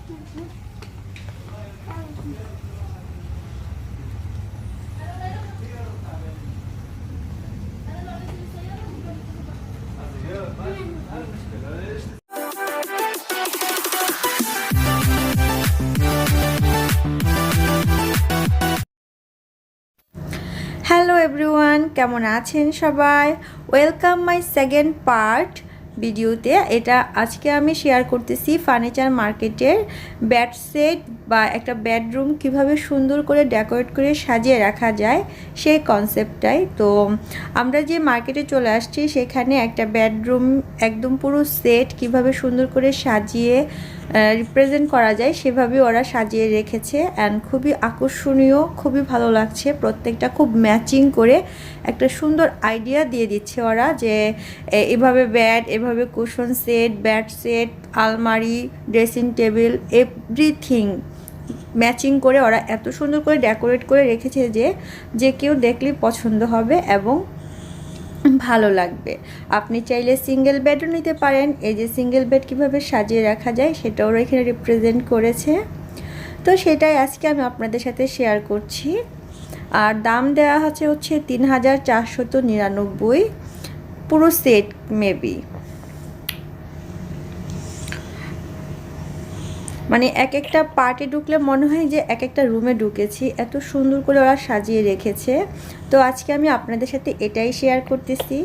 Hello everyone, কেমন আছেন সবাই? ওয়েলকাম মাই সেকেন্ড পার্ট ভিডিওতে। এটা আজকে আমি শেয়ার করতেছি ফার্নিচার মার্কেটের বেড সেট বা একটা বেডরুম কিভাবে সুন্দর করে ডেকোরেট করে সাজিয়ে রাখা যায় সেই কনসেপ্টটাই। তো আমরা যে মার্কেটে চলে আসছি সেখানে একটা বেডরুম একদম পুরো সেট কিভাবে সুন্দর করে সাজিয়ে রিপ্রেজেন্ট করা যায় সেভাবে ওরা সাজিয়ে রেখেছে অ্যান্ড খুবই আকর্ষণীয়, খুবই ভালো লাগছে। প্রত্যেকটা খুব ম্যাচিং করে একটা সুন্দর আইডিয়া দিয়ে দিচ্ছে ওরা, যে এভাবে বেড, এভাবে কুশন সেট, বেড সেট, আলমারি, ড্রেসিং টেবিল, এভরিথিং ম্যাচিং করে ওরা এত সুন্দর করে ডেকোরেট করে রেখেছে যে কেউ দেখলেই পছন্দ হবে এবং ভালো লাগবে। আপনি চাইলে সিঙ্গেল বেডও নিতে পারেন। এই যে সিঙ্গেল বেড কীভাবে সাজিয়ে রাখা যায় সেটাও এখানে রিপ্রেজেন্ট করেছে। তো সেটাই আজকে আমি আপনাদের সাথে শেয়ার করছি। আর দাম দেওয়া হচ্ছে ৩,৪৯৯ পুরো সেট মেবি। মানে এক একটা পার্টে ঢুকলে মনে হয় যে এক একটা রুমে ঢুকেছি, এত সুন্দর করে ওরা সাজিয়ে রেখেছে। তো আজকে আমি আপনাদের সাথে এটাই শেয়ার করতেছি।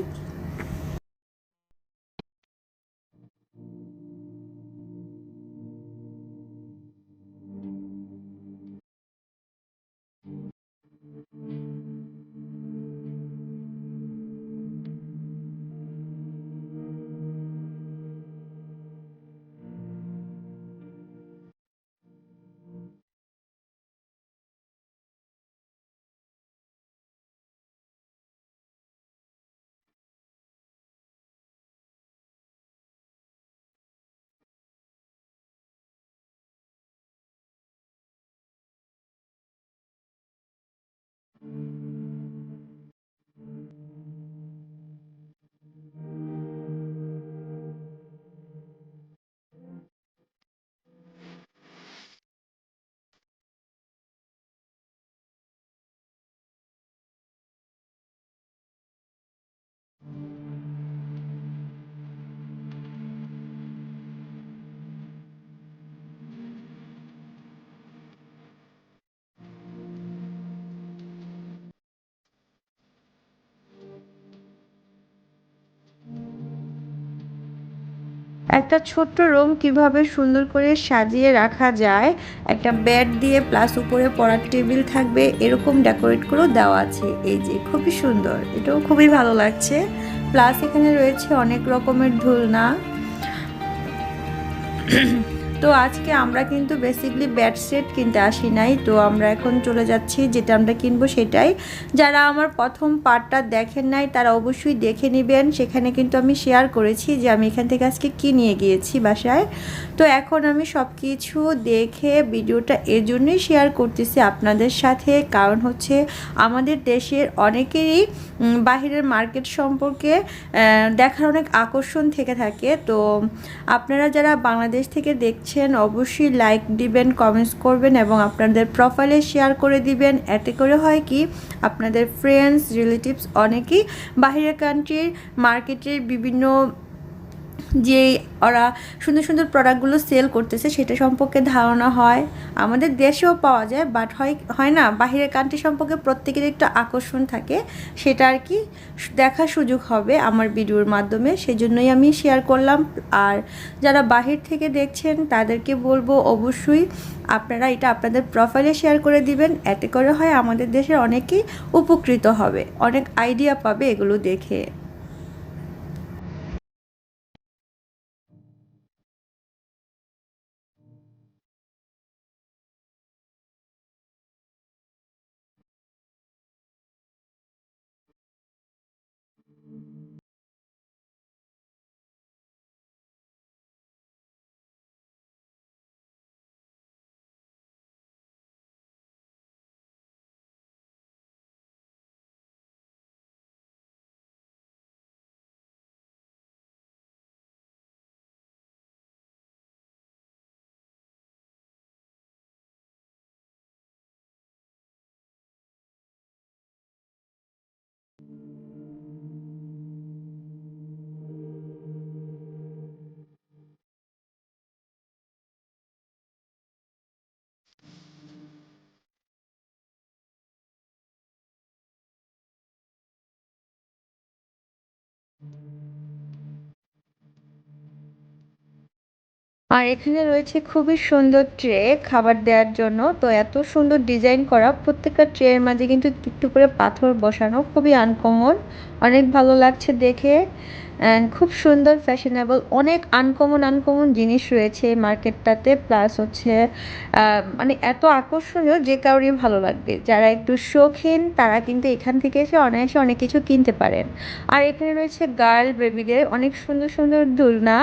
একটা ছোট্ট রুম কিভাবে সুন্দর করে সাজিয়ে রাখা যায়, একটা বেড দিয়ে প্লাস উপরে পড়ার টেবিল থাকবে, এরকম ডেকোরেট করেও দেওয়া আছে। এই যে খুবই সুন্দর, এটাও খুবই ভালো লাগছে। প্লাস এখানে রয়েছে অনেক রকমের দোলনা। তো আজকে আমরা কিন্তু বেসিকলি বেড সেট কিনতে আসি নাই, তো আমরা এখন চলে যাচ্ছি যেটা আমরা কিনবো সেটাই। যারা আমার প্রথম পার্টটা দেখেন নাই তারা অবশ্যই দেখে নেবেন, সেখানে কিন্তু আমি শেয়ার করেছি যে আমি এখান থেকে আজকে কী নিয়ে গিয়েছি বাসায়। তো এখন আমি সব কিছু দেখে ভিডিওটা এর জন্যই শেয়ার করতেছি আপনাদের সাথে, কারণ হচ্ছে আমাদের দেশের অনেকেরই বাহিরের মার্কেট সম্পর্কে দেখার অনেক আকর্ষণ থেকে থাকে। তো আপনারা যারা বাংলাদেশ থেকে দেখছেন অবশ্যই লাইক দিবেন, কমেন্টস করবেন এবং আপনাদের প্রোফাইলে শেয়ার করে দিবেন। এতে করে হয় কি, আপনাদের ফ্রেন্ডস, রিলেটিভস অনেকেই বাহিরের কান্ট্রির মার্কেটের বিভিন্ন যে ওরা সুন্দর সুন্দর প্রোডাক্টগুলো সেল করতেছে সেটা সম্পর্কে ধারণা হয়। আমাদের দেশেও পাওয়া যায়, বাট হয় না, বাহিরের কান্ট্রি সম্পর্কে প্রত্যেকের একটা আকর্ষণ থাকে, সেটা আর কি দেখার সুযোগ হবে আমার ভিডিওর মাধ্যমে, সেই জন্যই আমি শেয়ার করলাম। আর যারা বাহির থেকে দেখছেন তাদেরকে বলবো অবশ্যই আপনারা এটা আপনাদের প্রোফাইলে শেয়ার করে দিবেন। এতে করে হয় আমাদের দেশের অনেকেই উপকৃত হবে, অনেক আইডিয়া পাবে এগুলো দেখে। আর এখানে রয়েছে খুবই সুন্দর ট্রে খাবার দেওয়ার জন্য। তো এত সুন্দর ডিজাইন করা, প্রত্যেকটা ট্রের মাঝে কিন্তু একটু একটু করে পাথর বসানো, খুবই আনকমন, অনেক ভালো লাগছে দেখে। অ্যান্ড খুব সুন্দর, ফ্যাশনেবল, অনেক আনকমন আনকমন জিনিস রয়েছে এই মার্কেটটাতে। প্লাস হচ্ছে মানে এত আকর্ষণীয় যে কারোরই ভালো লাগবে। যারা একটু শৌখিন তারা কিন্তু এখান থেকে এসে অনায়াসে অনেক কিছু কিনতে পারেন। আর এখানে রয়েছে গার্ল বেবিদের অনেক সুন্দর সুন্দর দোলনা।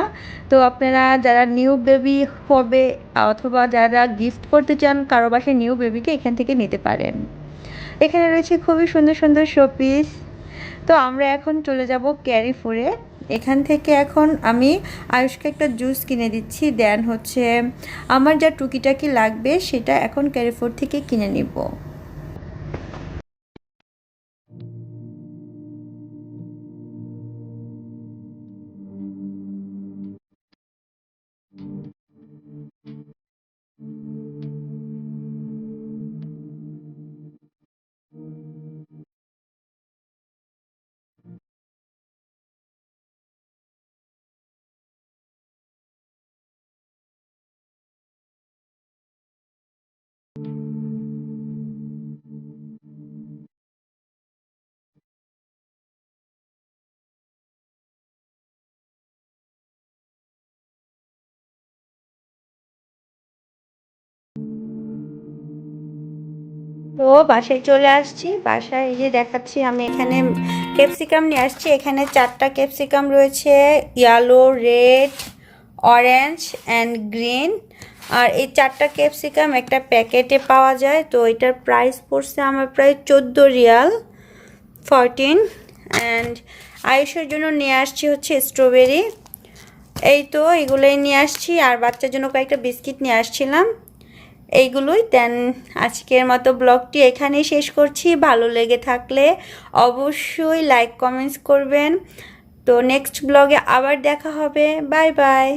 তো আপনারা যারা নিউ বেবি হবে অথবা যারা গিফট করতে চান কারো বাসায় নিউ বেবিকে, এখান থেকে নিতে পারেন। এখানে রয়েছে খুবই সুন্দর সুন্দর শোপিস। তো আমরা এখন চলে যাব ক্যারিফোরে। এখান থেকে এখন আমি আয়ুষকে একটা জুস কিনে দিচ্ছি, দেন হচ্ছে আমার যা টুকিটাকি লাগবে সেটা এখন ক্যারিফোর থেকে কিনে নিব। তো বাসায় চলে আসছি। বাসায় এই যে দেখাচ্ছি, আমি এখানে ক্যাপসিকাম নিয়ে আসছি। এখানে 4টা ক্যাপসিকাম রয়েছে, yellow, red, orange and green. আর এই 4টা ক্যাপসিকাম একটা প্যাকেটে পাওয়া যায়। তো এটার প্রাইস পড়ছে আমার প্রায় 14 রিয়াল, 14। অ্যান্ড আয়ুষের জন্য নিয়ে আসছি হচ্ছে স্ট্রবেরি। এই তো এগুলোই নিয়ে আসছি। আর বাচ্চার জন্য কয়েকটা বিস্কিট নিয়ে আসছিলাম, এইগুলোই। দেন আজকের মতো ব্লগটি এখানেই শেষ করছি। ভালো লেগে থাকলে অবশ্যই লাইক কমেন্টস করবেন। তো নেক্সট ব্লগে আবার দেখা হবে। Bye bye.